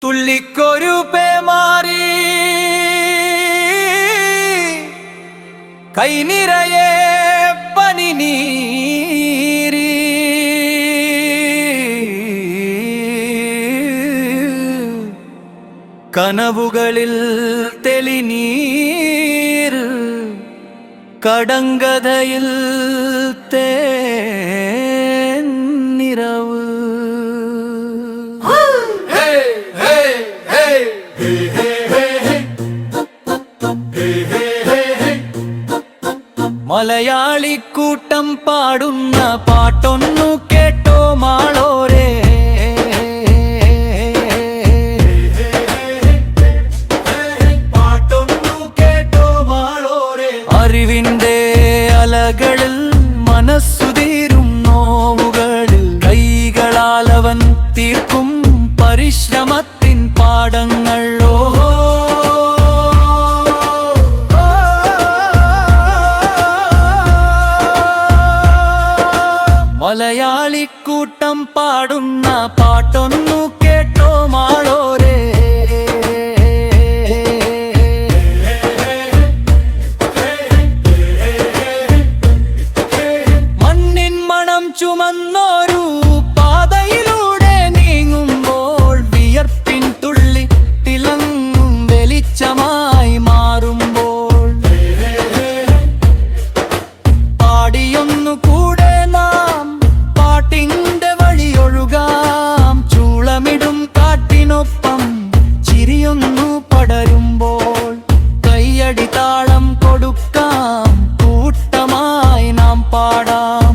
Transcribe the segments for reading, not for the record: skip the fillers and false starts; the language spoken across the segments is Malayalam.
തുള്ളിക്കൊരു പേമാരി കൈനിറയെ പനിനീരി കനവുകളിൽ തെളിനീർ കടങ്കഥയിൽ തേനിറവ് മലയാളിക്കൂട്ടം പാടുന്ന പാട്ടൊന്നു കേട്ടോ മാളോരേ, പാട്ടൊന്നു കേട്ടോ മാളോരേ. അറിവിന്റെ അലകളിൽ മനസ്സുതീരും നോവുകളിൽ കൈകളാലവൻ തീർക്കും പരിശ്രമത്തിൻ പാടങ്ങളോ. മലയാളിക്കൂട്ടം പാടുന്ന പാട്ടൊന്നു കേട്ടോ മാളോരേ, മണ്ണിൻ മണം ചുമന്നൊരു പാതയിലൂടെ നീങ്ങുമ്പോൾ വിയർപ്പിൻ തുള്ളി തിളങ്ങും വെളിച്ചമായി മാറുമ്പോൾ പാടിയൊന്നു കൂടെ നാം പാട്ടിന്റെ വഴിയൊഴുകാം. ചൂളമിടും കാട്ടിനൊപ്പം ചിരിയൊന്നു പടരുമ്പോൾ കയ്യടി താളം കൊടുക്കാം, കൂട്ടമായി നാം പാടാം.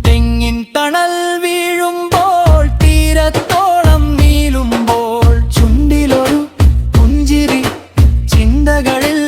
തെങ്ങിൻ തണൽ വീഴുമ്പോൾ തീരത്തോളം നീളുമ്പോൾ ചുണ്ടിലൊരു പുഞ്ചിരി ചിന്തകളിൽ